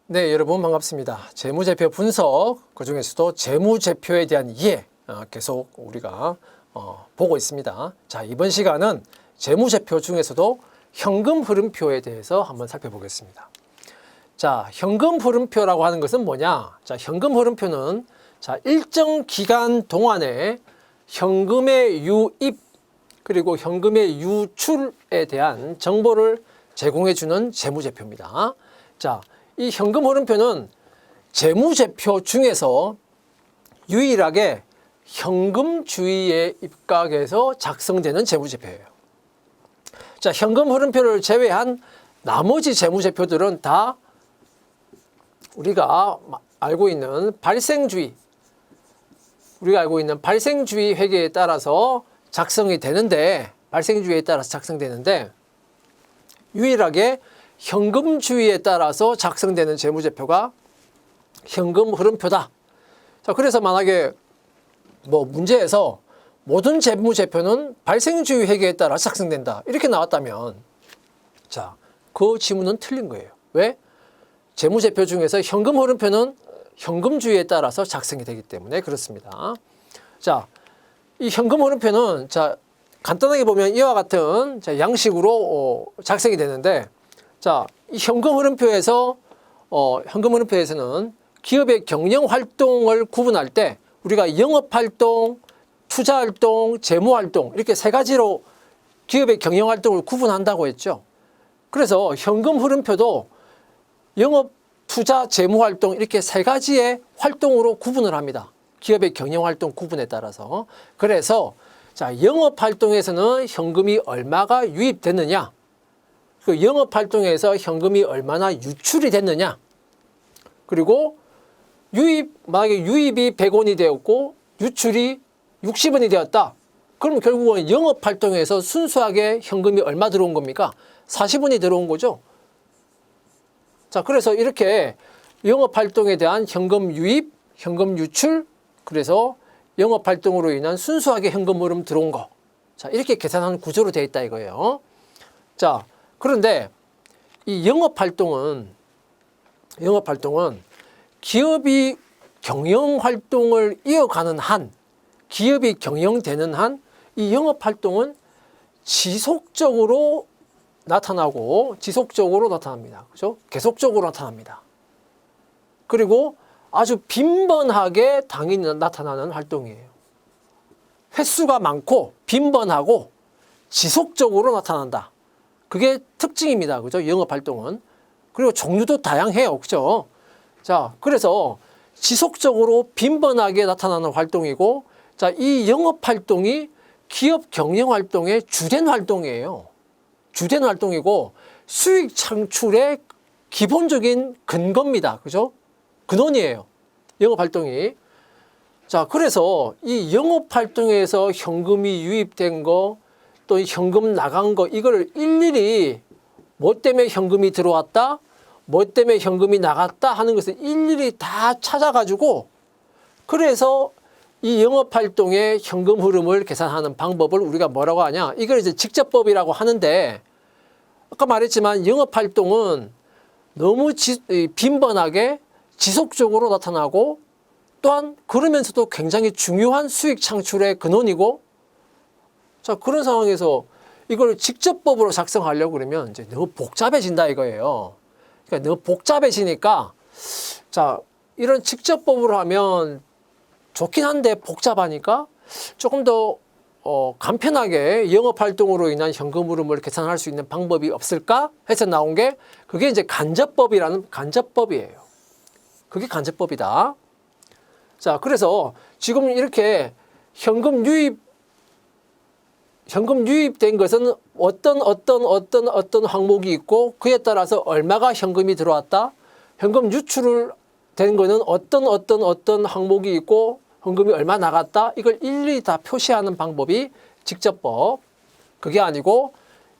네, 여러분 반갑습니다. 재무제표 분석, 그중에서도 재무제표에 대한 이해 계속 우리가 보고 있습니다. 자, 이번 시간은 재무제표 중에서도 현금 흐름표에 대해서 한번 살펴보겠습니다. 자, 현금 흐름표라고 하는 것은 뭐냐? 자, 현금 흐름표는 자, 일정 기간 동안에 현금의 유입 그리고 현금의 유출에 대한 정보를 제공해 주는 재무제표입니다. 자, 이 현금 흐름표는 재무제표 중에서 유일하게 현금주의에 입각해서 작성되는 재무제표예요. 자, 현금 흐름표를 제외한 나머지 재무제표들은 다 우리가 알고 있는 발생주의 회계에 따라서 작성이 되는데, 발생주의에 따라서 작성되는데, 유일하게 현금주의에 따라서 작성되는 재무제표가 현금 흐름표다. 자, 그래서 만약에 문제에서 모든 재무제표는 발생주의 회계에 따라 작성된다, 이렇게 나왔다면, 자, 그 지문은 틀린 거예요. 왜? 재무제표 중에서 현금 흐름표는 현금주의에 따라서 작성이 되기 때문에 그렇습니다. 자, 이 현금 흐름표는 자, 간단하게 보면 이와 같은 양식으로 작성이 되는데, 자, 이 현금 흐름표에서는 기업의 경영 활동을 구분할 때 우리가 영업 활동, 투자 활동, 재무 활동, 이렇게 세 가지로 기업의 경영 활동을 구분한다고 했죠. 그래서 현금 흐름표도 영업, 투자, 재무 활동, 이렇게 세 가지의 활동으로 구분을 합니다. 기업의 경영 활동 구분에 따라서. 그래서 자, 영업 활동에서는 현금이 얼마가 유입됐느냐, 그 영업 활동에서 현금이 얼마나 유출이 됐느냐, 그리고 만약에 유입이 100원이 되었고 유출이 60원이 되었다. 그럼 결국은 영업 활동에서 순수하게 현금이 얼마 들어온 겁니까? 40원이 들어온 거죠. 자, 그래서 이렇게 영업 활동에 대한 현금 유입, 현금 유출, 그래서 영업 활동으로 인한 순수하게 현금 흐름 들어온 거. 자, 이렇게 계산하는 구조로 되어 있다 이거예요. 자, 그런데 이 영업 활동은 기업이 경영 활동을 이어가는 한, 기업이 경영되는 한, 이 영업 활동은 지속적으로 나타납니다. 그죠? 계속적으로 나타납니다. 그리고 아주 빈번하게 당연히 나타나는 활동이에요. 횟수가 많고 빈번하고 지속적으로 나타난다. 그게 특징입니다. 그죠? 영업 활동은. 그리고 종류도 다양해요. 그죠? 자, 그래서 지속적으로 빈번하게 나타나는 활동이고, 자, 이 영업 활동이 기업 경영 활동의 주된 활동이에요. 주된 활동이고 수익 창출의 기본적인 근거입니다. 그죠? 근원이에요. 영업 활동이. 자, 그래서 이 영업 활동에서 현금이 유입된 거, 또 현금 나간 거, 이걸 일일이 뭐 때문에 현금이 들어왔다, 뭐 때문에 현금이 나갔다 하는 것을 일일이 다 찾아가지고, 그래서 이 영업 활동의 현금 흐름을 계산하는 방법을 우리가 뭐라고 하냐? 이걸 이제 직접법이라고 하는데, 아까 말했지만 영업 활동은 너무 빈번하게 지속적으로 나타나고, 또한 그러면서도 굉장히 중요한 수익 창출의 근원이고, 자, 그런 상황에서 이걸 직접법으로 작성하려고 그러면 이제 너무 복잡해진다 이거예요. 그러니까 너무 복잡해지니까, 자, 이런 직접법으로 하면 좋긴 한데 복잡하니까 조금 더 간편하게 영업 활동으로 인한 현금 흐름을 계산할 수 있는 방법이 없을까 해서 나온 게, 그게 이제 간접법이에요. 그게 간접법이다. 자, 그래서 지금 이렇게 현금 유입된 것은 어떤 항목이 있고, 그에 따라서 얼마가 현금이 들어왔다. 현금 유출을 된 거는 어떤 항목이 있고, 현금이 얼마 나갔다. 이걸 일일이 다 표시하는 방법이 직접법. 그게 아니고,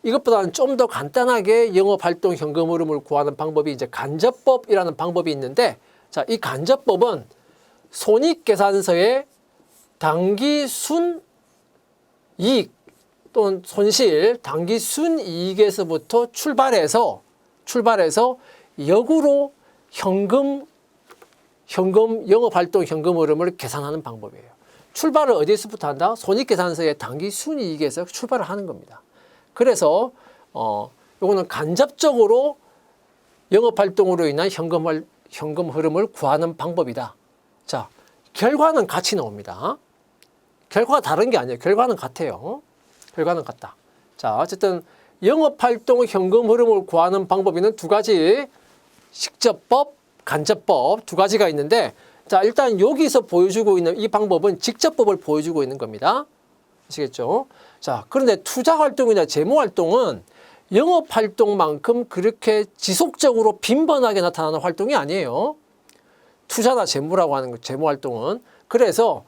이것보다는 좀 더 간단하게 영업활동 현금 흐름을 구하는 방법이 이제 간접법이라는 방법이 있는데, 자, 이 간접법은 손익계산서의 당기 순이익 또는 손실, 당기 순이익에서부터 출발해서 역으로 영업활동 현금 흐름을 계산하는 방법이에요. 출발을 어디서부터 한다? 손익계산서의 단기 순이익에서 출발을 하는 겁니다. 그래서 이거는 간접적으로 영업활동으로 인한 현금 흐름을 구하는 방법이다. 자, 결과는 같이 나옵니다. 결과가 다른 게 아니에요. 결과는 같아요. 결과는 같다. 자, 어쨌든 영업활동 현금 흐름을 구하는 방법에는 두 가지, 직접법, 간접법 두 가지가 있는데, 자, 일단 여기서 보여주고 있는 이 방법은 직접법을 보여주고 있는 겁니다. 아시겠죠? 자, 그런데 투자활동이나 재무활동은 영업활동만큼 그렇게 지속적으로 빈번하게 나타나는 활동이 아니에요. 투자나 재무라고 하는 거, 재무활동은. 그래서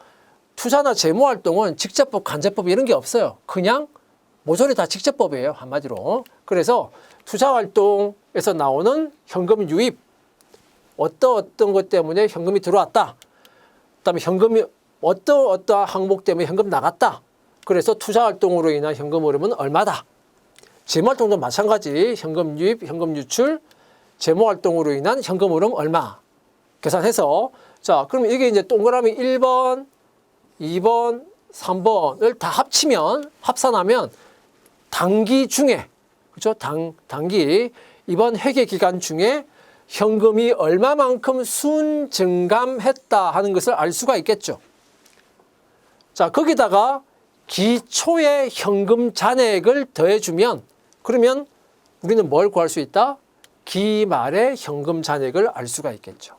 투자나 재무활동은 직접법, 간접법 이런 게 없어요. 그냥 모조리 다 직접법이에요. 한마디로. 그래서 투자활동에서 나오는 현금 유입, 어떤 것 때문에 현금이 들어왔다. 그다음에 현금이 어떠한 항목 때문에 현금 나갔다. 그래서 투자활동으로 인한 현금 흐름은 얼마다. 재무활동도 마찬가지. 현금 유입, 현금 유출, 재무활동으로 인한 현금 흐름 얼마. 계산해서, 자, 그럼 이게 이제 동그라미 1번, 2번, 3번을 다 합산하면 단기 중에, 그렇죠? 단기 이번 회계 기간 중에 현금이 얼마만큼 순증감했다 하는 것을 알 수가 있겠죠. 자, 거기다가 기초의 현금 잔액을 더해주면, 그러면 우리는 뭘 구할 수 있다? 기말의 현금 잔액을 알 수가 있겠죠.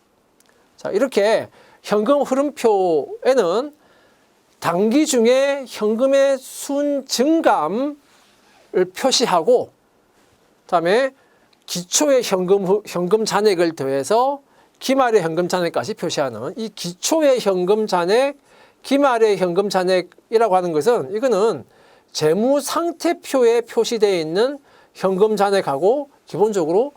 자, 이렇게 현금 흐름표에는 단기 중에 현금의 순증감을 표시하고, 그다음에 기초의 현금 잔액을 더해서 기말의 현금 잔액까지 표시하는 이 기초의 현금 잔액, 기말의 현금 잔액이라고 하는 것은, 이거는 재무 상태표에 표시되어 있는 현금 잔액하고 기본적으로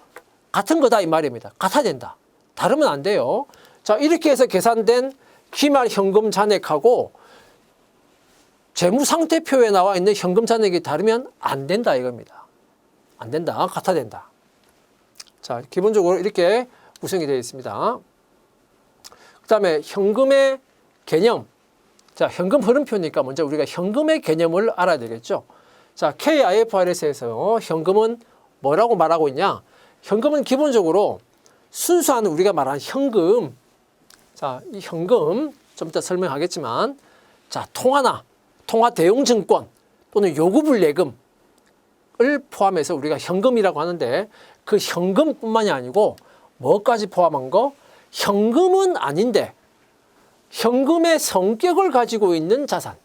같은 거다 이 말입니다. 같아야 된다. 다르면 안 돼요. 자, 이렇게 해서 계산된 기말 현금 잔액하고 재무 상태표에 나와 있는 현금 잔액이 다르면 안 된다 이겁니다. 안 된다. 같아야 된다. 자, 기본적으로 이렇게 구성이 되어 있습니다. 그 다음에 현금의 개념. 자, 현금 흐름표니까 먼저 우리가 현금의 개념을 알아야 되겠죠. 자, KIFRS에서 현금은 뭐라고 말하고 있냐? 현금은 기본적으로 순수한 우리가 말하는 현금. 자, 이 현금 좀 이따 설명하겠지만, 자, 통화 대용증권 또는 요구불예금을 포함해서 우리가 현금이라고 하는데, 그 현금뿐만이 아니고 뭐까지 포함한 거? 현금은 아닌데 현금의 성격을 가지고 있는 자산.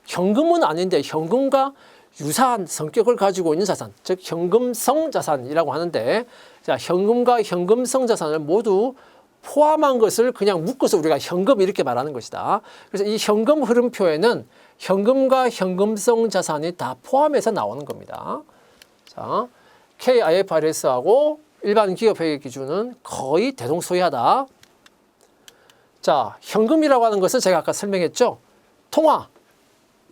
현금은 아닌데 현금과 유사한 성격을 가지고 있는 자산, 즉 현금성 자산이라고 하는데, 자, 현금과 현금성 자산을 모두 포함한 것을 그냥 묶어서 우리가 현금 이렇게 말하는 것이다. 그래서 이 현금 흐름표에는 현금과 현금성 자산이 다 포함해서 나오는 겁니다. 자, KIFRS하고 일반 기업회계 기준은 거의 대동소이하다. 자, 현금이라고 하는 것을 제가 아까 설명했죠. 통화,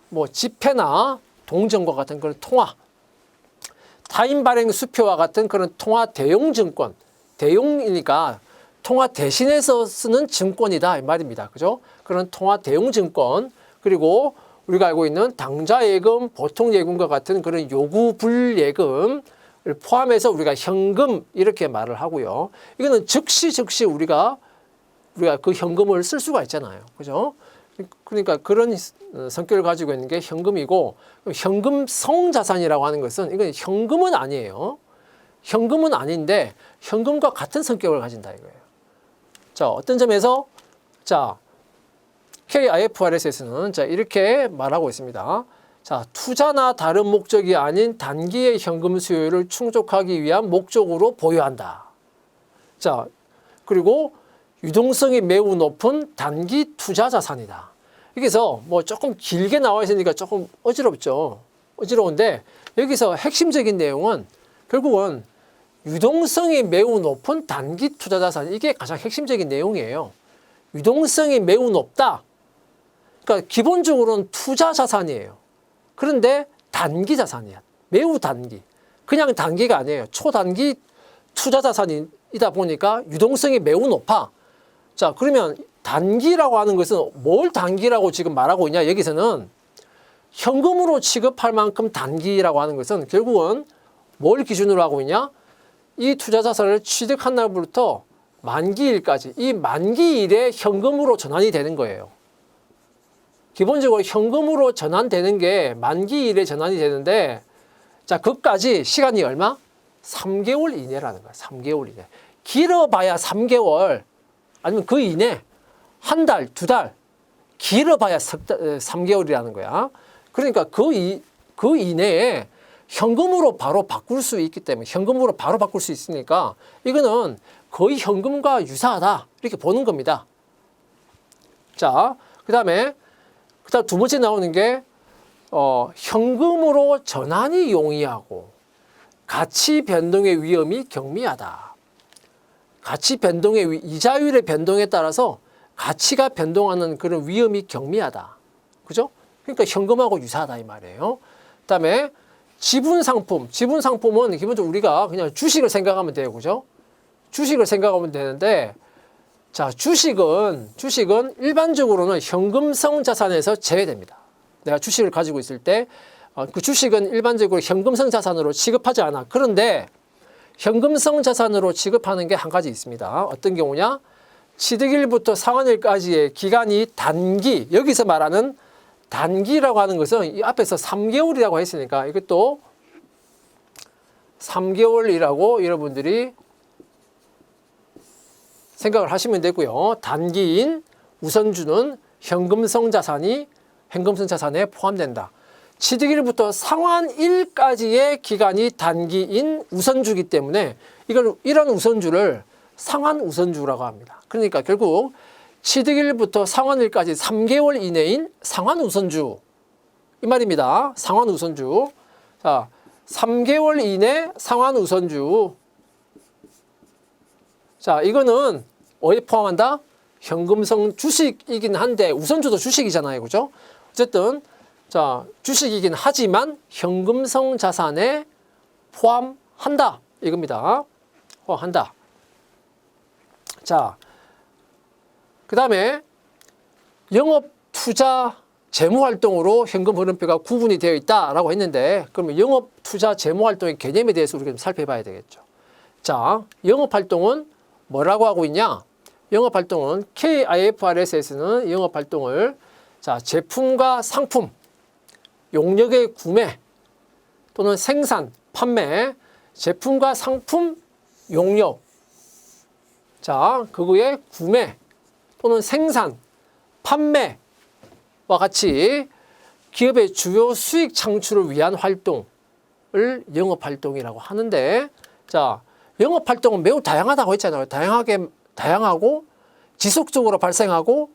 뭐 지폐나 동전과 같은 그런 통화, 타인 발행 수표와 같은 그런 통화 대용증권, 대용이니까 통화 대신해서 쓰는 증권이다 이 말입니다. 그죠? 그런 통화 대용증권, 그리고 우리가 알고 있는 당좌예금, 보통예금과 같은 그런 요구불예금을 포함해서 우리가 현금 이렇게 말을 하고요. 이거는 즉시 우리가 그 현금을 쓸 수가 있잖아요. 그죠? 그러니까 그런 성격을 가지고 있는 게 현금이고, 현금성 자산이라고 하는 것은 이건 현금은 아니에요. 현금은 아닌데 현금과 같은 성격을 가진다 이거예요. 자, 어떤 점에서, 자, KIFRS에서는 자, 이렇게 말하고 있습니다. 자, 투자나 다른 목적이 아닌 단기의 현금 수요를 충족하기 위한 목적으로 보유한다. 자, 그리고 유동성이 매우 높은 단기 투자 자산이다. 여기서 뭐 조금 길게 나와 있으니까 조금 어지럽죠. 어지러운데 여기서 핵심적인 내용은 결국은 유동성이 매우 높은 단기 투자 자산, 이게 가장 핵심적인 내용이에요. 유동성이 매우 높다. 그러니까 기본적으로는 투자 자산이에요. 그런데 단기 자산이야. 매우 단기. 그냥 단기가 아니에요. 초단기 투자 자산이 기간이다 보니까 유동성이 매우 높아. 자, 그러면 단기라고 하는 것은 뭘 단기라고 지금 말하고 있냐? 여기서는 현금으로 취급할 만큼 단기라고 하는 것은 결국은 뭘 기준으로 하고 있냐? 이 투자 자산을 취득한 날부터 만기일까지 이 만기일에 현금으로 전환이 되는 거예요. 기본적으로 현금으로 전환되는 게 만기일에 전환이 되는데, 자, 그까지 시간이 얼마? 3개월 이내라는 거야. 3개월 이내. 길어봐야 3개월, 아니면 그 이내, 한 달, 두 달, 길어봐야 3개월이라는 거야. 그러니까 그 이내에 현금으로 바로 바꿀 수 있기 때문에, 현금으로 바로 바꿀 수 있으니까 이거는 거의 현금과 유사하다, 이렇게 보는 겁니다. 자, 그다음 두 번째 나오는 게 현금으로 전환이 용이하고 가치 변동의 위험이 경미하다. 가치 변동의 이자율의 변동에 따라서 가치가 변동하는 그런 위험이 경미하다. 그죠? 그러니까 현금하고 유사하다 이 말이에요. 그다음에 지분 상품. 지분 상품은 기본적으로 우리가 그냥 주식을 생각하면 돼요. 그죠? 주식을 생각하면 되는데, 자, 주식은 일반적으로는 현금성 자산에서 제외됩니다. 내가 주식을 가지고 있을 때 그 주식은 일반적으로 현금성 자산으로 취급하지 않아. 그런데 현금성 자산으로 취급하는 게 한 가지 있습니다. 어떤 경우냐? 취득일부터 상환일까지의 기간이 단기, 여기서 말하는 단기라고 하는 것은 이 앞에서 3개월이라고 했으니까 이것도 3개월이라고 여러분들이 생각을 하시면 되고요. 단기인 우선주는 현금성 자산에 포함된다. 취득일부터 상환일까지의 기간이 단기인 우선주기 때문에 이런 우선주를 상환 우선주라고 합니다. 그러니까 결국 취득일부터 상환일까지 3개월 이내인 상환 우선주, 이 말입니다. 상환 우선주. 자, 3개월 이내 상환 우선주. 자, 이거는 어디에 포함한다? 현금성 주식이긴 한데 우선주도 주식이잖아요. 그죠? 어쨌든 자, 주식이긴 하지만 현금성 자산에 포함한다. 이겁니다. 포함한다. 자, 그 다음에 영업, 투자, 재무활동으로 현금 흐름표가 구분이 되어 있다라고 했는데, 그러면 영업, 투자, 재무활동의 개념에 대해서 우리가 좀 살펴봐야 되겠죠. 자, 영업활동은 뭐라고 하고 있냐? 영업활동은 KIFRS에서는 영업활동을 자, 제품과 상품, 용역의 구매 또는 생산, 판매, 제품과 상품, 용역, 자, 그거의 구매 또는 생산, 판매와 같이 기업의 주요 수익 창출을 위한 활동을 영업활동이라고 하는데, 자, 영업활동은 매우 다양하다고 했잖아요. 다양하고 지속적으로 발생하고,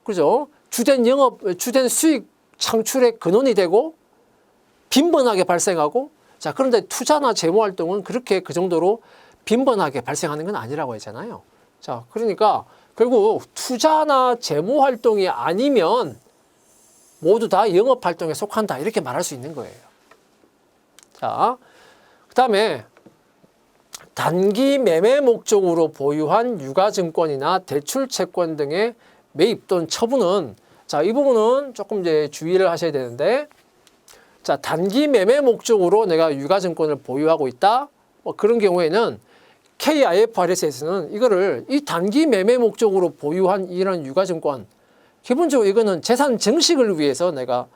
그죠? 주된 수익 창출의 근원이 되고 빈번하게 발생하고, 자, 그런데 투자나 재무활동은 그렇게 그 정도로 빈번하게 발생하는 건 아니라고 했잖아요. 자, 그러니까 결국 투자나 재무활동이 아니면 모두 다 영업활동에 속한다, 이렇게 말할 수 있는 거예요. 자, 그 다음에 단기 매매 목적으로 보유한 유가증권이나 대출채권 등의 매입 또는 처분은, 자, 이 부분은 조금 이제 주의를 하셔야 되는데, 자, 단기 매매 목적으로 내가 유가증권을 보유하고 있다, 뭐 그런 경우에는 KIFRS에서는 이거를 이 단기 매매 목적으로 보유한 이런 유가증권, 기본적으로 이거는 재산 증식을 위해서 내가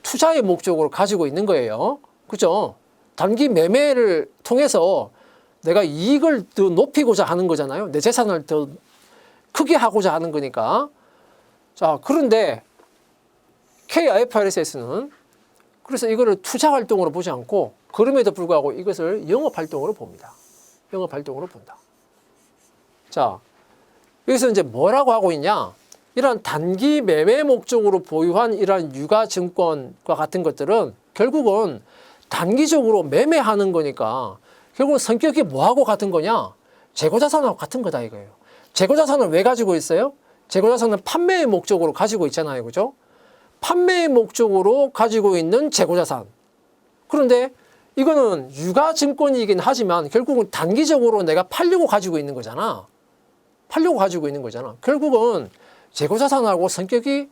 투자의 목적으로 가지고 있는 거예요. 그죠? 단기 매매를 통해서 내가 이익을 더 높이고자 하는 거잖아요. 내 재산을 더 크게 하고자 하는 거니까. 자, 그런데 KIFRS에서는 그래서 이거를 투자 활동으로 보지 않고, 그럼에도 불구하고 이것을 영업 활동으로 봅니다. 영업 활동으로 본다. 자, 여기서 이제 뭐라고 하고 있냐? 이런 단기 매매 목적으로 보유한 이러한 유가증권과 같은 것들은 결국은 단기적으로 매매하는 거니까 결국 성격이 뭐하고 같은 거냐? 재고자산하고 같은 거다 이거예요. 재고자산을 왜 가지고 있어요? 재고자산은 판매의 목적으로 가지고 있잖아요. 그죠? 판매의 목적으로 가지고 있는 재고자산. 그런데 이거는 유가증권이긴 하지만 결국은 단기적으로 내가 팔려고 가지고 있는 거잖아. 팔려고 가지고 있는 거잖아. 결국은 재고자산하고 성격이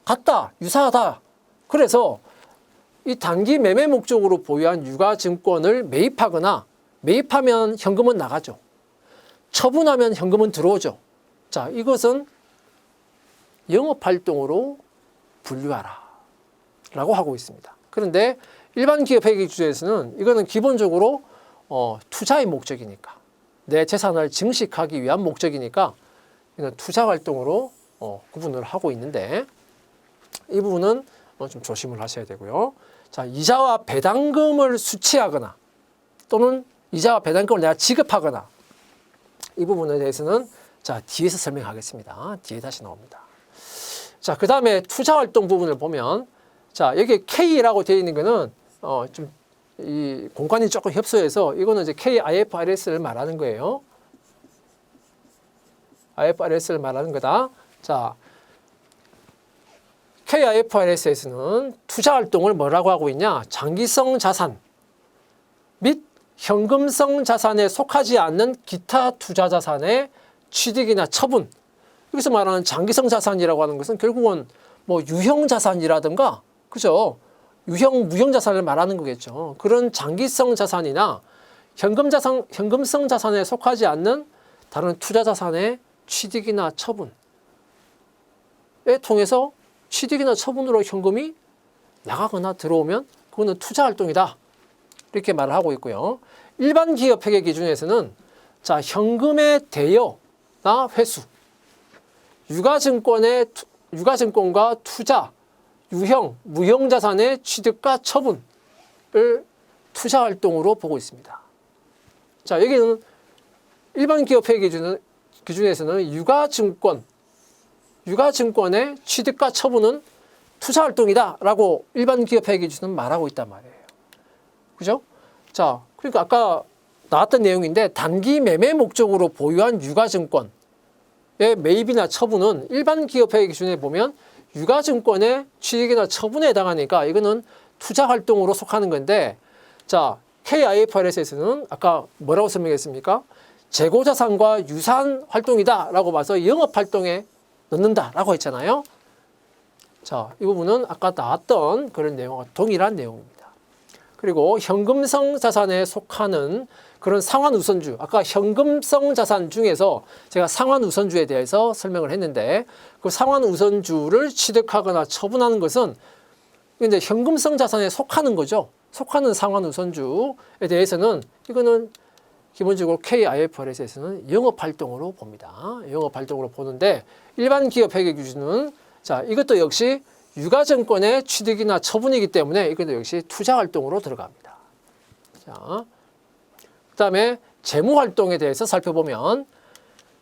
같다, 유사하다. 그래서 이 단기 매매 목적으로 보유한 유가증권을 매입하거나 매입하면 현금은 나가죠. 처분하면 현금은 들어오죠. 자, 이것은 영업활동으로 분류하라 라고 하고 있습니다. 그런데 일반 기업 회계 기준에서는 이거는 기본적으로 투자의 목적이니까, 내 재산을 증식하기 위한 목적이니까 이건 투자 활동으로 구분을 하고 있는데, 이 부분은 좀 조심을 하셔야 되고요. 자, 이자와 배당금을 수취하거나 또는 이자와 배당금을 내가 지급하거나, 이 부분에 대해서는 자, 뒤에서 설명하겠습니다. 뒤에 다시 나옵니다. 자, 그 다음에 투자 활동 부분을 보면, 자, 여기 K라고 되어 있는 거는 좀 이 공간이 조금 협소해서 이거는 이제 KIFRS를 말하는 거예요. IFRS를 말하는 거다. 자, KIFRS에서는 투자 활동을 뭐라고 하고 있냐? 장기성 자산 및 현금성 자산에 속하지 않는 기타 투자 자산의 취득이나 처분. 여기서 말하는 장기성 자산이라고 하는 것은 결국은 뭐 유형 자산이라든가, 그죠? 유형, 무형 자산을 말하는 거겠죠. 그런 장기성 자산이나 현금성 자산에 속하지 않는 다른 투자 자산의 취득이나 처분에 통해서 취득이나 처분으로 현금이 나가거나 들어오면 그거는 투자 활동이다. 이렇게 말을 하고 있고요. 일반 기업 회계 기준에서는 자, 현금의 대여나 회수, 유가증권과 투자, 유형, 무형 자산의 취득과 처분을 투자 활동으로 보고 있습니다. 자, 여기는 일반 기업 회계 기준에서는 유가증권의 취득과 처분은 투자 활동이다라고 일반 기업 회계 기준은 말하고 있단 말이에요. 그죠? 자, 그러니까 아까 나왔던 내용인데, 단기 매매 목적으로 보유한 유가증권의 매입이나 처분은 일반 기업 회계 기준에 보면 유가증권의 취득이나 처분에 해당하니까 이거는 투자 활동으로 속하는 건데, 자, KIFRS에서는 아까 뭐라고 설명했습니까? 재고자산과 유사한 활동이다라고 봐서 영업활동에 넣는다라고 했잖아요. 자, 이 부분은 아까 나왔던 그런 내용과 동일한 내용입니다. 그리고 현금성 자산에 속하는 그런 상환우선주, 아까 현금성 자산 중에서 제가 상환우선주에 대해서 설명을 했는데, 그 상환우선주를 취득하거나 처분하는 것은 이제 현금성 자산에 속하는 거죠. 속하는 상환우선주에 대해서는 이거는 기본적으로 KIFRS에서는 영업활동으로 봅니다. 영업활동으로 보는데, 일반 기업 회계 기준은 자, 이것도 역시 유가증권의 취득이나 처분이기 때문에 이것도 역시 투자 활동으로 들어갑니다. 자, 그 다음에 재무활동에 대해서 살펴보면,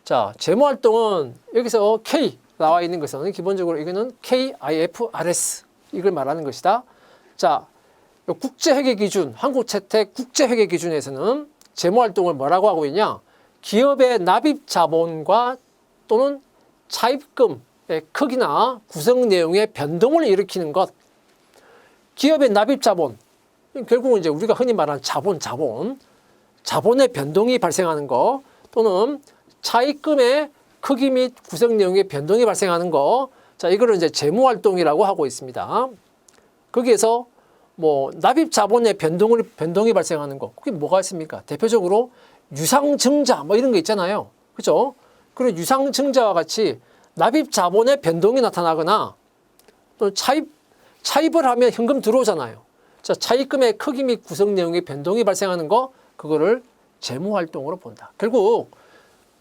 자, 재무활동은 여기서 K 나와 있는 것은 기본적으로 이거는 KIFRS 이걸 말하는 것이다. 자, 국제회계기준, 한국채택 국제회계기준에서는 재무활동을 뭐라고 하고 있냐? 기업의 납입자본과 또는 차입금의 크기나 구성 내용의 변동을 일으키는 것. 기업의 납입자본, 결국은 이제 우리가 흔히 말하는 자본의 변동이 발생하는 거, 또는 차입금의 크기 및 구성 내용의 변동이 발생하는 거. 자, 이거를 이제 재무활동이라고 하고 있습니다. 거기에서 뭐 납입자본의 변동이 발생하는 거, 그게 뭐가 있습니까? 대표적으로 유상증자 뭐 이런 거 있잖아요. 그죠? 그리고 유상증자와 같이 납입자본의 변동이 나타나거나 또 차입을 하면 현금 들어오잖아요. 자, 차입금의 크기 및 구성 내용의 변동이 발생하는 거, 그거를 재무활동으로 본다. 결국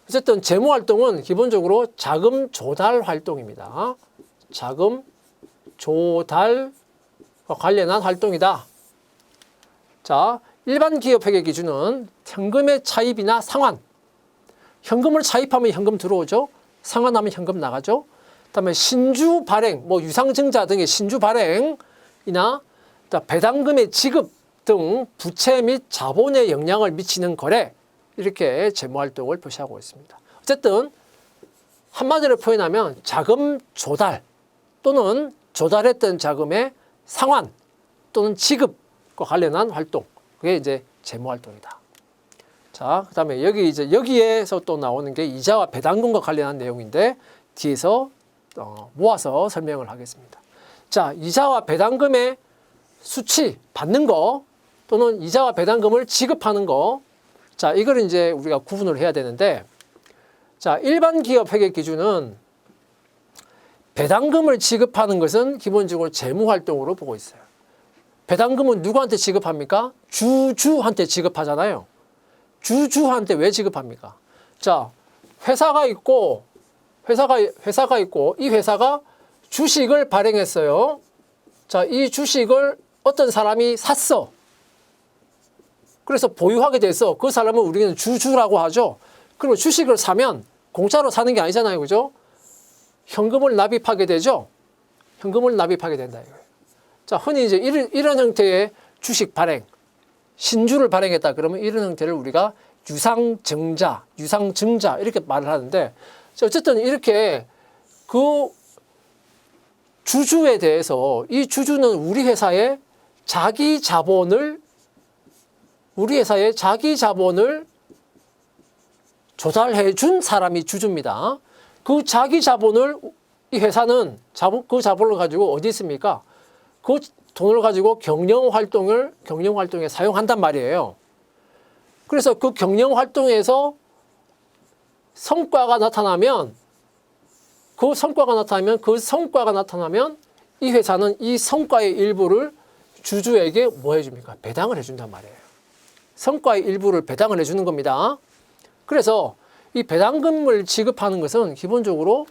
어쨌든 재무활동은 기본적으로 자금 조달 활동입니다. 자금 조달과 관련한 활동이다. 자, 일반 기업 회계 기준은 현금의 차입이나 상환. 현금을 차입하면 현금 들어오죠. 상환하면 현금 나가죠. 그다음에 신주 발행, 뭐 유상증자 등의 신주 발행이나 배당금의 지급 등 부채 및 자본에 영향을 미치는 거래, 이렇게 재무활동을 표시하고 있습니다. 어쨌든 한마디로 표현하면 자금 조달 또는 조달했던 자금의 상환 또는 지급과 관련한 활동, 그게 이제 재무 활동이다. 자, 그다음에 여기에서 또 나오는 게 이자와 배당금과 관련한 내용인데 뒤에서 모아서 설명을 하겠습니다. 자, 이자와 배당금의 수치 받는 거 또는 이자와 배당금을 지급하는 거. 자, 이걸 이제 우리가 구분을 해야 되는데, 자, 일반 기업 회계 기준은 배당금을 지급하는 것은 기본적으로 재무 활동으로 보고 있어요. 배당금은 누구한테 지급합니까? 주주한테 지급하잖아요. 주주한테 왜 지급합니까? 자, 회사가 있고 이 회사가 주식을 발행했어요. 자, 이 주식을 어떤 사람이 샀어. 그래서 보유하게 돼서 그 사람은 우리는 주주라고 하죠. 그리고 주식을 사면 공짜로 사는 게 아니잖아요. 그죠? 현금을 납입하게 되죠. 현금을 납입하게 된다 이거예요. 자, 흔히 이제 이런 형태의 주식 발행, 신주를 발행했다 그러면 이런 형태를 우리가 유상증자 이렇게 말을 하는데, 어쨌든 이렇게 그 주주에 대해서 이 주주는 우리 회사의 자기 자본을 조달해 준 사람이 주주입니다. 그 자기 자본을 이 회사는 그 자본을 가지고 어디 있습니까? 그 돈을 가지고 경영 활동에 사용한단 말이에요. 그래서 그 경영 활동에서 성과가 나타나면 이 회사는 이 성과의 일부를 주주에게 뭐 해줍니까? 배당을 해준단 말이에요. 성과의 일부를 배당을 해주는 겁니다. 그래서 이 배당금을 지급하는 것은 기본적으로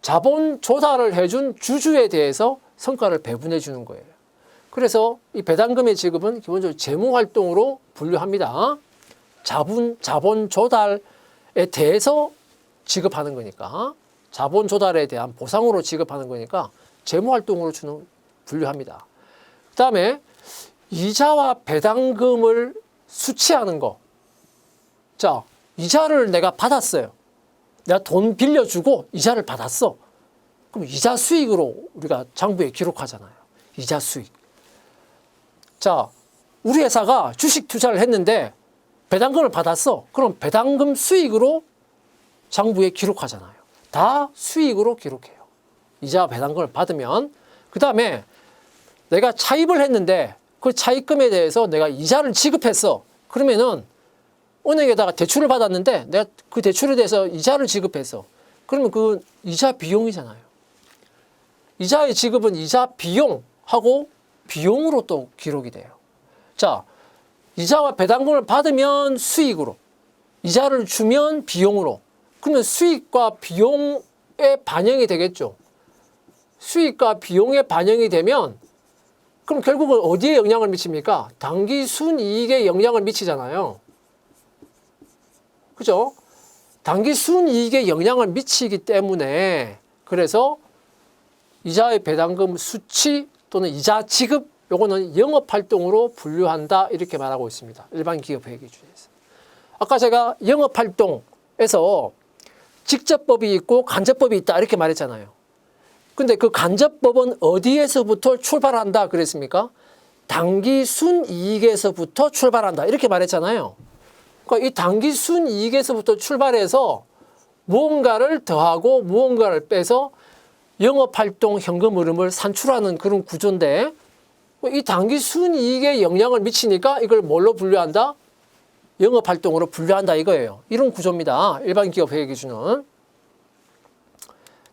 자본 조달을 해준 주주에 대해서 성과를 배분해 주는 거예요. 그래서 이 배당금의 지급은 기본적으로 재무활동으로 분류합니다. 자본 조달에 대해서 지급하는 거니까, 자본 조달에 대한 보상으로 지급하는 거니까 재무활동으로 분류합니다. 그 다음에 이자와 배당금을 수취하는 거. 자, 이자를 내가 받았어요. 내가 돈 빌려주고 이자를 받았어. 그럼 이자 수익으로 우리가 장부에 기록하잖아요. 이자 수익. 자, 우리 회사가 주식 투자를 했는데 배당금을 받았어. 그럼 배당금 수익으로 장부에 기록하잖아요. 다 수익으로 기록해요. 이자 배당금을 받으면. 그 다음에 내가 차입을 했는데 그 차입금에 대해서 내가 이자를 지급했어. 그러면은 은행에다가 대출을 받았는데 내가 그 대출에 대해서 이자를 지급했어. 그러면 그 이자 비용이잖아요. 이자의 지급은 이자 비용하고 비용으로 또 기록이 돼요. 자, 이자와 배당금을 받으면 수익으로, 이자를 주면 비용으로. 그러면 수익과 비용에 반영이 되겠죠. 수익과 비용에 반영이 되면 그럼 결국은 어디에 영향을 미칩니까? 당기 순이익에 영향을 미치잖아요. 그죠? 당기 순이익에 영향을 미치기 때문에, 그래서 이자의 배당금 수취 또는 이자 지급, 요거는 영업활동으로 분류한다 이렇게 말하고 있습니다. 일반 기업 회계 기준에서. 아까 제가 영업활동에서 직접법이 있고 간접법이 있다 이렇게 말했잖아요. 근데 그 간접법은 어디에서부터 출발한다 그랬습니까? 당기 순이익에서부터 출발한다 이렇게 말했잖아요. 그러니까 이 당기 순이익에서부터 출발해서 무언가를 더하고 무언가를 빼서 영업활동 현금 흐름을 산출하는 그런 구조인데, 이 당기 순이익에 영향을 미치니까 이걸 뭘로 분류한다? 영업활동으로 분류한다 이거예요. 이런 구조입니다. 일반 기업 회계 기준은.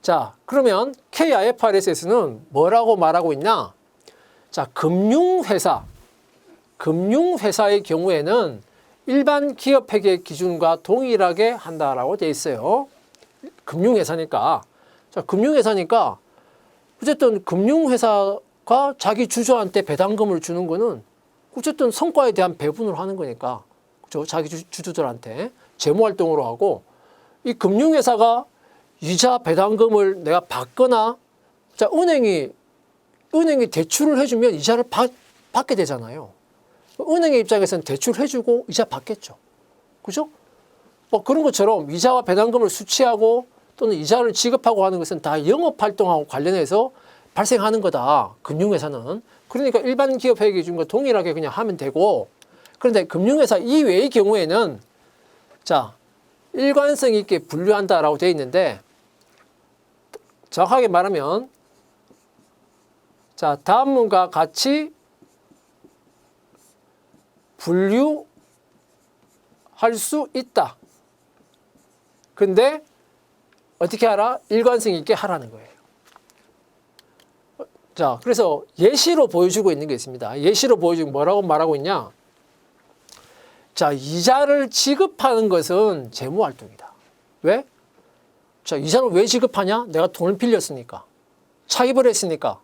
자, 그러면 KIFRS에서는 뭐라고 말하고 있냐? 자, 금융회사의 경우에는 일반 기업 회계 기준과 동일하게 한다라고 돼 있어요. 금융회사니까. 자, 금융회사니까 어쨌든 금융회사가 자기 주주한테 배당금을 주는 거는 어쨌든 성과에 대한 배분을 하는 거니까. 그죠? 자기 주주들한테 재무활동으로 하고, 이 금융회사가 이자 배당금을 내가 받거나, 자, 은행이 대출을 해주면 이자를 받게 되잖아요. 은행의 입장에서는 대출해주고 이자 받겠죠. 그죠? 뭐 그런 것처럼 이자와 배당금을 수취하고 또는 이자를 지급하고 하는 것은 다 영업활동하고 관련해서 발생하는 거다. 금융회사는. 그러니까 일반 기업회계 기준과 동일하게 그냥 하면 되고, 그런데 금융회사 이외의 경우에는 자, 일관성 있게 분류한다라고 되어 있는데, 정확하게 말하면 자, 다음과 같이 분류할 수 있다. 근데 어떻게 하라? 일관성 있게 하라는 거예요. 자, 그래서 예시로 보여주고 있는 게 있습니다. 예시로 보여주고 뭐라고 말하고 있냐? 자, 이자를 지급하는 것은 재무활동이다. 왜? 자, 이자를 왜 지급하냐? 내가 돈을 빌렸으니까. 차입을 했으니까.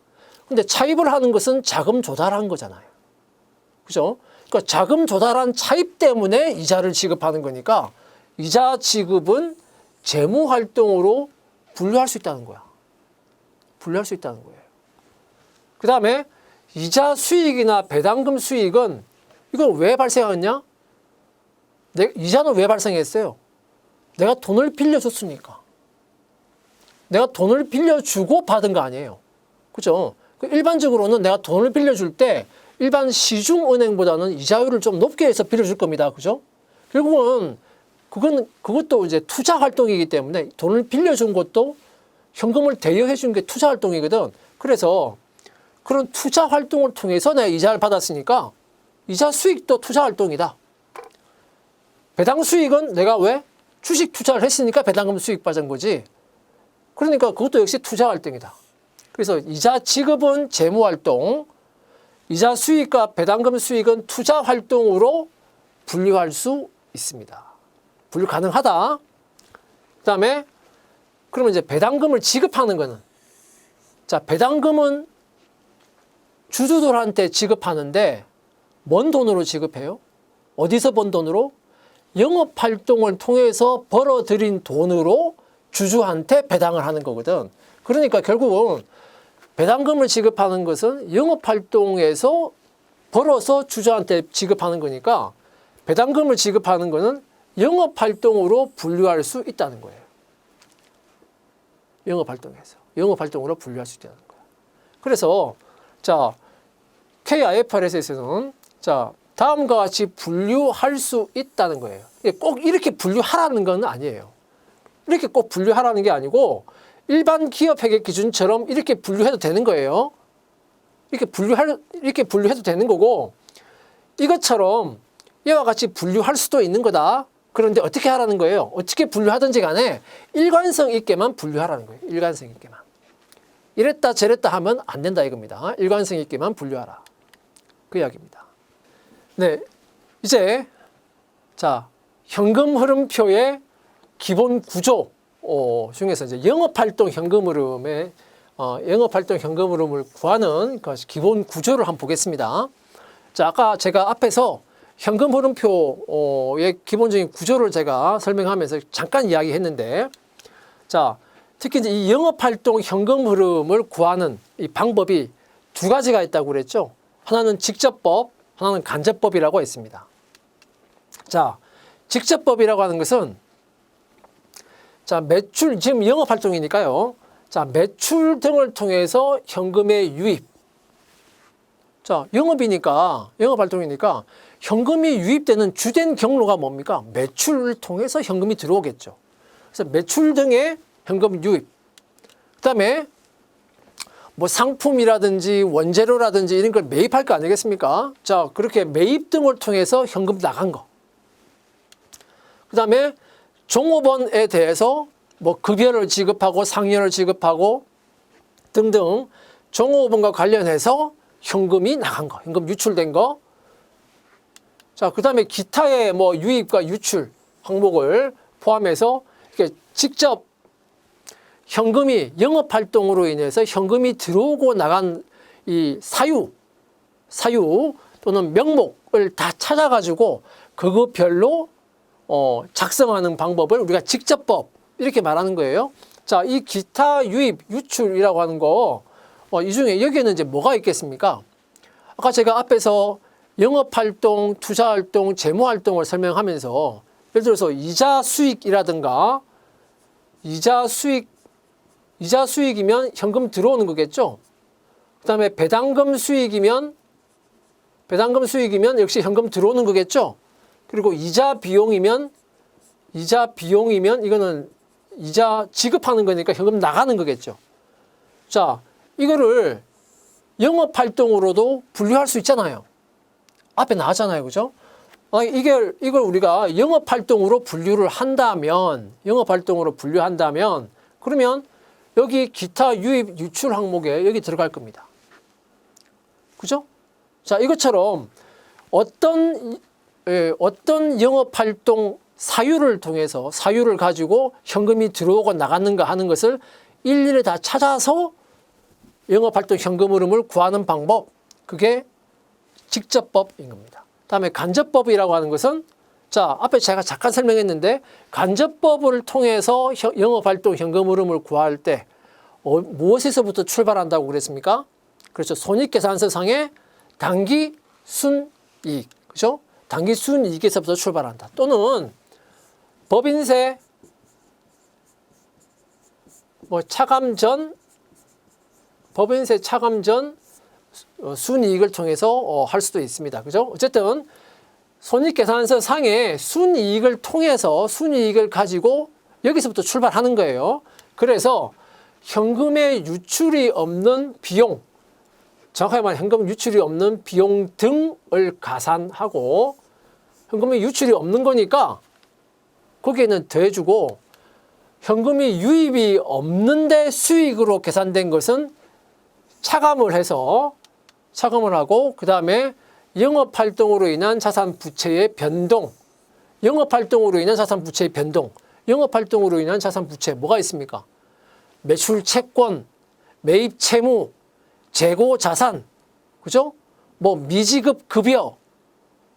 근데 차입을 하는 것은 자금 조달한 거잖아요. 그죠? 그러니까 자금 조달한 차입 때문에 이자를 지급하는 거니까 이자 지급은 재무활동으로 분류할 수 있다는 거야. 분류할 수 있다는 거예요. 그 다음에 이자 수익이나 배당금 수익은 이건 왜 발생하느냐? 이자는 왜 발생했어요? 내가 돈을 빌려줬으니까. 내가 돈을 빌려주고 받은 거 아니에요. 그죠? 일반적으로는 내가 돈을 빌려줄 때 일반 시중은행보다는 이자율을 좀 높게 해서 빌려줄 겁니다. 그죠? 결국은 그것도 이제 투자 활동이기 때문에 돈을 빌려준 것도 현금을 대여해 준 게 투자 활동이거든. 그래서 그런 투자 활동을 통해서 내가 이자를 받았으니까 이자 수익도 투자 활동이다. 배당 수익은 내가 왜? 주식 투자를 했으니까 배당금 수익 받은 거지. 그러니까 그것도 역시 투자 활동이다. 그래서 이자 지급은 재무 활동, 이자 수익과 배당금 수익은 투자 활동으로 분류할 수 있습니다. 분류 가능하다. 그 다음에 그러면 이제 배당금을 지급하는 거는, 자, 배당금은 주주들한테 지급하는데 뭔 돈으로 지급해요? 어디서 번 돈으로? 영업활동을 통해서 벌어들인 돈으로 주주한테 배당을 하는 거거든. 그러니까 결국은 배당금을 지급하는 것은 영업활동에서 벌어서 주주한테 지급하는 거니까 배당금을 지급하는 거는 영업활동으로 분류할 수 있다는 거예요. 영업활동으로 분류할 수 있다는 거예요. 그래서 자, KIFRS에서는 자, 다음과 같이 분류할 수 있다는 거예요. 꼭 이렇게 분류하라는 건 아니에요. 이렇게 꼭 분류하라는 게 아니고 일반 기업회계 기준처럼 이렇게 분류해도 되는 거예요. 이렇게 분류해도 되는 거고, 이것처럼 이와 같이 분류할 수도 있는 거다. 그런데 어떻게 하라는 거예요? 어떻게 분류하든지 간에 일관성 있게만 분류하라는 거예요. 일관성 있게만. 이랬다 저랬다 하면 안 된다 이겁니다. 일관성 있게만 분류하라. 그 이야기입니다. 네, 이제 자, 현금 흐름표의 기본 구조 중에서 이제 영업활동 현금 흐름을 구하는 그 기본 구조를 한번 보겠습니다. 자, 아까 제가 앞에서 현금 흐름표의 기본적인 구조를 제가 설명하면서 잠깐 이야기했는데, 자, 특히 이제 이 영업활동 현금 흐름을 구하는 이 방법이 두 가지가 있다고 그랬죠. 하나는 직접법, 하나는 간접법이라고 했습니다. 자, 직접법이라고 하는 것은 자, 매출, 지금 영업활동이니까요. 자, 매출 등을 통해서 현금의 유입. 자, 영업활동이니까 현금이 유입되는 주된 경로가 뭡니까? 매출을 통해서 현금이 들어오겠죠. 그래서 매출 등의 현금 유입. 그 다음에 뭐 상품이라든지 원재료라든지 이런 걸 매입할 거 아니겠습니까? 자, 그렇게 매입 등을 통해서 현금 나간 거. 그 다음에 종업원에 대해서 뭐 급여를 지급하고 상여를 지급하고 등등 종업원과 관련해서 현금이 나간 거, 현금 유출된 거. 자, 그 다음에 기타의 뭐 유입과 유출 항목을 포함해서 이렇게 직접 현금이 영업활동으로 인해서 현금이 들어오고 나간 이 사유 또는 명목을 다 찾아가지고 그거별로 작성하는 방법을 우리가 직접법 이렇게 말하는 거예요. 자, 이 기타 유입 유출이라고 하는 거 이 중에 여기에는 이제 뭐가 있겠습니까? 아까 제가 앞에서 영업활동, 투자활동, 재무활동을 설명하면서 예를 들어서 이자 수익이라든가 이자 수익이면 현금 들어오는 거겠죠. 그다음에 배당금 수익이면 역시 현금 들어오는 거겠죠. 그리고 이자 비용이면 이거는 이자 지급하는 거니까 현금 나가는 거겠죠. 자, 이거를 영업활동으로도 분류할 수 있잖아요. 앞에 나왔잖아요. 그죠? 이걸 우리가 영업활동으로 분류를 한다면, 그러면 여기 기타 유입 유출 항목에 여기 들어갈 겁니다. 그죠? 자, 이것처럼 어떤 영업활동 사유를 통해서 사유를 가지고 현금이 들어오고 나가는가 하는 것을 일일이 다 찾아서 영업활동 현금 흐름을 구하는 방법, 그게 직접법인 겁니다. 다음에 간접법이라고 하는 것은, 자, 앞에 제가 잠깐 설명했는데, 간접법을 통해서 영업활동 현금 흐름을 구할 때 무엇에서부터 출발한다고 그랬습니까? 그렇죠. 손익계산서상의 당기 순이익, 그죠? 당기 순이익에서부터 출발한다. 또는 법인세 차감 전 순이익을 통해서 할 수도 있습니다. 그죠? 어쨌든 손익계산서 상의 순이익을 통해서 순이익을 가지고 여기서부터 출발하는 거예요. 그래서 현금의 유출이 없는 비용, 정확하게 말하면 현금 유출이 없는 비용 등을 가산하고, 현금의 유출이 없는 거니까 거기에는 더해주고, 현금이 유입이 없는데 수익으로 계산된 것은 차감을 하고, 그 다음에 영업활동으로 인한 자산 부채의 변동, 영업활동으로 인한 자산 부채 뭐가 있습니까? 매출 채권, 매입 채무, 재고 자산, 그죠? 미지급 급여,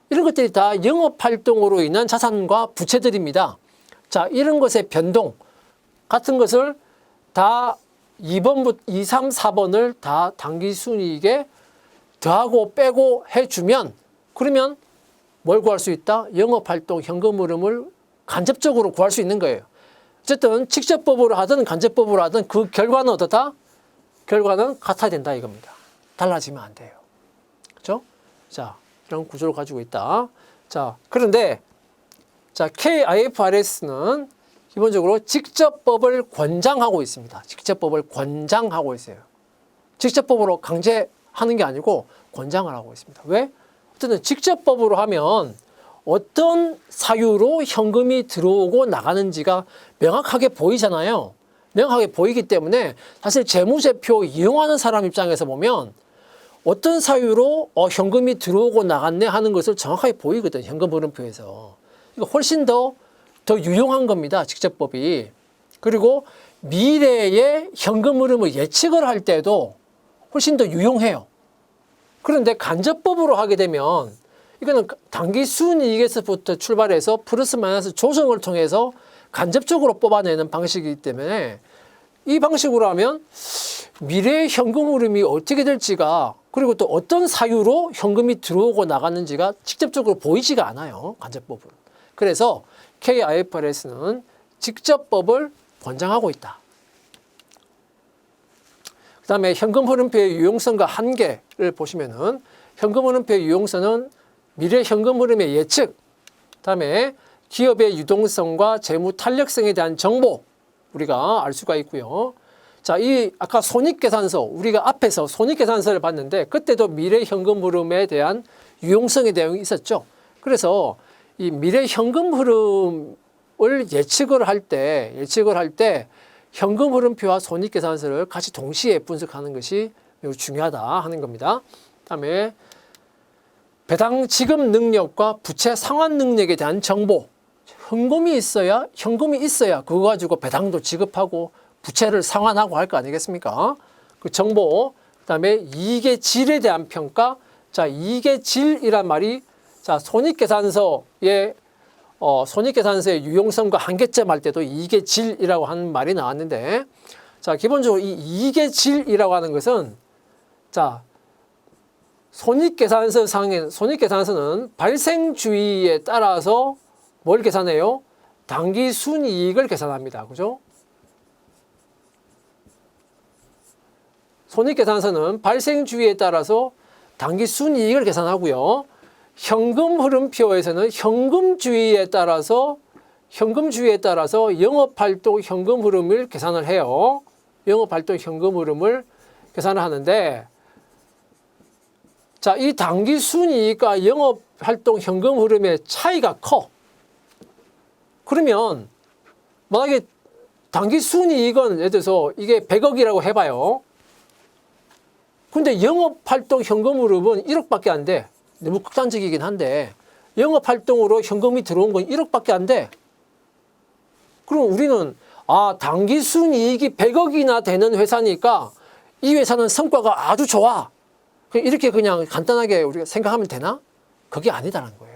이런 것들이 다 영업활동으로 인한 자산과 부채들입니다. 자, 이런 것의 변동 같은 것을 다 2번, 2, 3, 4번을 다 당기순이익에 더하고 빼고 해주면, 그러면 뭘 구할 수 있다? 영업활동 현금 흐름을 간접적으로 구할 수 있는 거예요. 어쨌든 직접법으로 하든 간접법으로 하든 그 결과는 어떻다? 결과는 같아야 된다 이겁니다. 달라지면 안 돼요. 그렇죠? 자, 이런 구조를 가지고 있다. 자, 그런데 자, KIFRS는 기본적으로 직접법을 권장하고 있습니다. 직접법을 권장하고 있어요. 직접법으로 강제하는 게 아니고 권장을 하고 있습니다. 왜? 어쨌든 직접법으로 하면 어떤 사유로 현금이 들어오고 나가는지가 명확하게 보이잖아요. 명확하게 보이기 때문에 사실 재무제표 이용하는 사람 입장에서 보면 어떤 사유로 현금이 들어오고 나갔네 하는 것을 정확하게 보이거든. 현금 흐름표에서. 이거 훨씬 더 유용한 겁니다. 직접법이. 그리고 미래의 현금 흐름을 예측을 할 때도 훨씬 더 유용해요. 그런데 간접법으로 하게 되면 이거는 당기 순이익에서부터 출발해서 플러스 마이너스 조정을 통해서 간접적으로 뽑아내는 방식이기 때문에 이 방식으로 하면 미래의 현금 흐름이 어떻게 될지가, 그리고 또 어떤 사유로 현금이 들어오고 나갔는지가 직접적으로 보이지가 않아요. 간접법은. 그래서 KIFRS는 직접법을 권장하고 있다. 그 다음에 현금 흐름표의 유용성과 한계를 보시면은, 현금 흐름표의 유용성은 미래 현금 흐름의 예측, 그 다음에 기업의 유동성과 재무 탄력성에 대한 정보 우리가 알 수가 있고요. 자, 아까 손익계산서, 우리가 앞에서 손익계산서를 봤는데 그때도 미래 현금 흐름에 대한 유용성의 내용이 있었죠. 그래서 이 미래 현금 흐름을 예측을 할 때 현금 흐름표와 손익계산서를 같이 동시에 분석하는 것이 매우 중요하다 하는 겁니다. 그다음에 배당 지급 능력과 부채 상환 능력에 대한 정보. 현금이 있어야 그거 가지고 배당도 지급하고 부채를 상환하고 할 거 아니겠습니까? 그 정보, 그다음에 이익의 질에 대한 평가. 자, 이익의 질이란 말이 자, 손익계산서의 유용성과 한계점 할 때도 이익의 질이라고 하는 말이 나왔는데, 자, 기본적으로 이 이익의 질이라고 하는 것은, 자, 손익계산서는 발생주의에 따라서 뭘 계산해요? 당기 순이익을 계산합니다. 그죠? 손익계산서는 발생 주기에 따라서 당기 순이익을 계산하고요. 현금 흐름표에서는 현금 주기에 따라서 영업활동 현금 흐름을 계산을 해요. 영업활동 현금 흐름을 계산을 하는데, 자, 이 당기 순이익과 영업활동 현금 흐름의 차이가 커. 그러면 만약에 당기 순이익은 예를 들어서 이게 100억이라고 해봐요. 근데 영업활동 현금 흐름은 1억밖에 안 돼. 너무 극단적이긴 한데 영업활동으로 현금이 들어온 건 1억밖에 안 돼. 그럼 우리는 당기 순이익이 100억이나 되는 회사니까 이 회사는 성과가 아주 좋아. 이렇게 그냥 간단하게 우리가 생각하면 되나? 그게 아니다라는 거예요.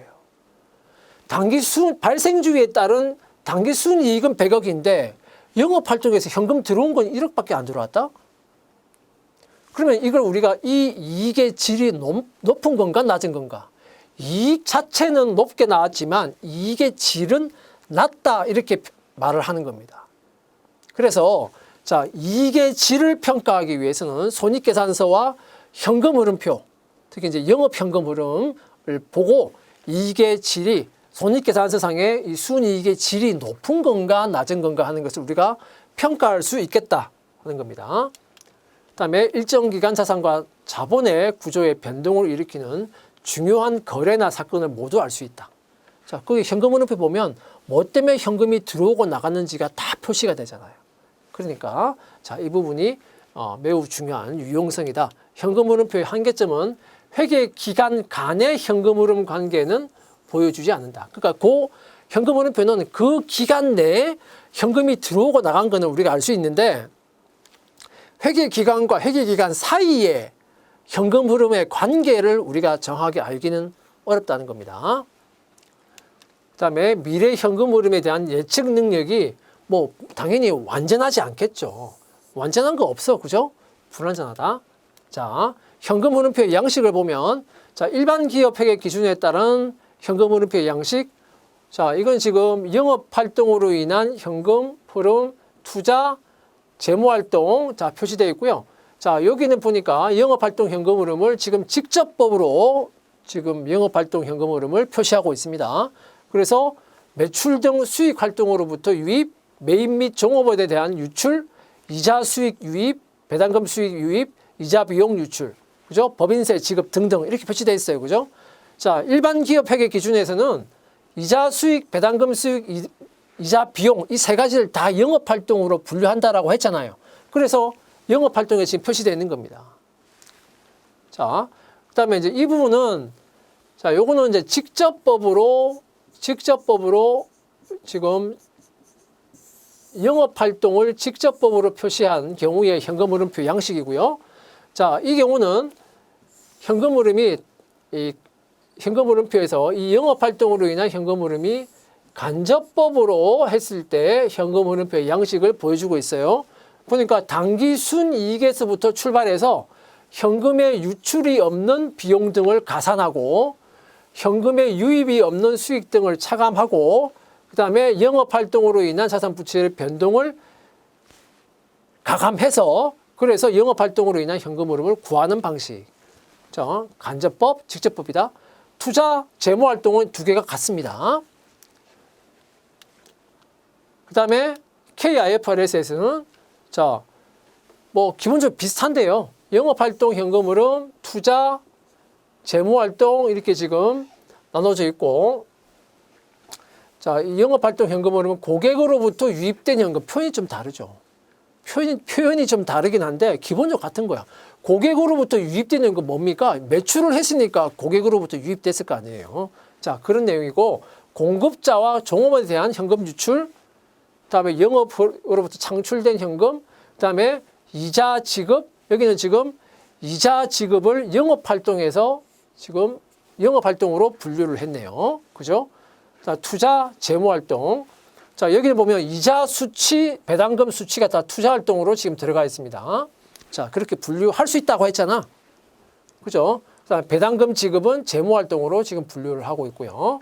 발생 주기에 따른 당기 순이익은 100억인데 영업활동에서 현금 들어온 건 1억밖에 안 들어왔다? 그러면 이걸 우리가 이 이익의 질이 높은 건가 낮은 건가? 이익 자체는 높게 나왔지만 이익의 질은 낮다 이렇게 말을 하는 겁니다. 그래서 자, 이익의 질을 평가하기 위해서는 손익계산서와 현금 흐름표, 특히 이제 영업 현금 흐름을 보고 이익의 질이 손익계산서상의 이 순이익의 질이 높은 건가 낮은 건가 하는 것을 우리가 평가할 수 있겠다 하는 겁니다. 그다음에 일정 기간 자산과 자본의 구조의 변동을 일으키는 중요한 거래나 사건을 모두 알 수 있다. 자, 거기 현금 흐름표 보면 뭐 때문에 현금이 들어오고 나갔는지가 다 표시가 되잖아요. 그러니까 자, 이 부분이 매우 중요한 유용성이다. 현금 흐름표의 한계점은 회계 기간 간의 현금 흐름 관계는 보여주지 않는다. 그러니까 그 현금 흐름표는 그 기간 내에 현금이 들어오고 나간 거는 우리가 알 수 있는데 회계 기간과 회계 기간 사이에 현금 흐름의 관계를 우리가 정확하게 알기는 어렵다는 겁니다. 그다음에 미래 현금 흐름에 대한 예측 능력이 뭐 당연히 완전하지 않겠죠. 완전한 거 없어, 그죠? 불완전하다. 자, 현금 흐름표의 양식을 보면 자, 일반 기업 회계 기준에 따른 현금 흐름표의 양식. 자, 이건 지금 영업 활동으로 인한 현금 흐름, 투자, 재무 활동 자, 표시되어 있고요. 자, 여기는 보니까 영업 활동 현금 흐름을 지금 직접법으로 지금 영업 활동 현금 흐름을 표시하고 있습니다. 그래서 매출 등 수익 활동으로부터 유입, 매입 및 종업원에 대한 유출, 이자 수익 유입, 배당금 수익 유입, 이자 비용 유출, 그죠? 법인세 지급 등등 이렇게 표시되어 있어요, 그죠? 자, 일반 기업 회계 기준에서는 이자 수익, 배당금 수익, 이자 비용 이 세 가지를 다 영업 활동으로 분류한다라고 했잖아요. 그래서 영업 활동에 지금 표시되어 있는 겁니다. 자, 그다음에 이제 이 부분은 자, 요거는 이제 직접법으로 지금 영업 활동을 직접법으로 표시한 경우의 현금 흐름표 양식이고요. 자, 이 경우는 현금 흐름이 이 현금 흐름표에서 이 영업 활동으로 인한 현금 흐름이 간접법으로 했을 때 현금 흐름표의 양식을 보여주고 있어요. 보니까 당기 순이익에서부터 출발해서 현금의 유출이 없는 비용 등을 가산하고 현금의 유입이 없는 수익 등을 차감하고 그 다음에 영업활동으로 인한 자산 부채의 변동을 가감해서 그래서 영업활동으로 인한 현금 흐름을 구하는 방식. 자, 간접법, 직접법이다. 투자, 재무활동은 두 개가 같습니다. 그 다음에 KIFRS에서는 자, 뭐 기본적으로 비슷한데요. 영업활동 현금 흐름, 투자, 재무활동 이렇게 지금 나눠져 있고 자, 이 영업활동 현금 흐름은 고객으로부터 유입된 현금 표현이 좀 다르죠. 표현이 좀 다르긴 한데 기본적으로 같은 거야. 고객으로부터 유입된 현금 뭡니까? 매출을 했으니까 고객으로부터 유입됐을 거 아니에요. 자, 그런 내용이고 공급자와 종업원에 대한 현금 유출, 그다음에 영업으로부터 창출된 현금, 그다음에 이자 지급. 여기는 지금 이자 지급을 영업활동에서 지금 영업활동으로 분류를 했네요. 그죠? 자, 투자, 재무활동. 자, 여기를 보면 이자 수치, 배당금 수치가 다 투자활동으로 지금 들어가 있습니다. 자, 그렇게 분류할 수 있다고 했잖아. 그죠? 그다음에 배당금 지급은 재무활동으로 지금 분류를 하고 있고요.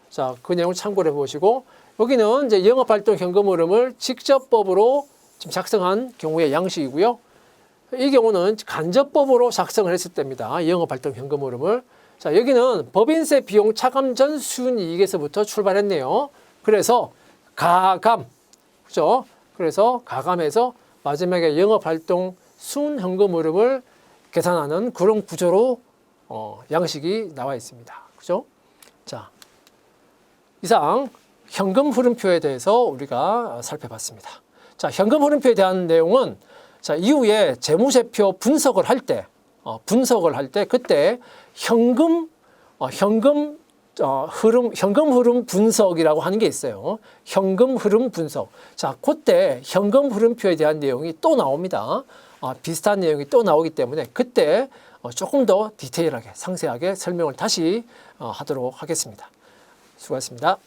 자, 그 내용 참고를 해보시고 여기는 이제 영업활동 현금 흐름을 직접법으로 지금 작성한 경우의 양식이고요. 이 경우는 간접법으로 작성을 했을 때입니다. 영업활동 현금 흐름을. 자, 여기는 법인세 비용 차감 전 순이익에서부터 출발했네요. 그래서 가감, 그죠? 그래서 가감해서 마지막에 영업활동 순현금 흐름을 계산하는 그런 구조로 양식이 나와 있습니다. 그죠? 자, 이상 현금 흐름표에 대해서 우리가 살펴봤습니다. 자, 현금 흐름표에 대한 내용은 자, 이후에 재무제표 분석을 할 때, 그때 현금 흐름 분석이라고 하는 게 있어요. 현금 흐름 분석. 자, 그때 현금 흐름표에 대한 내용이 또 나옵니다. 비슷한 내용이 또 나오기 때문에 그때 조금 더 디테일하게, 상세하게 설명을 다시 하도록 하겠습니다. 수고하셨습니다.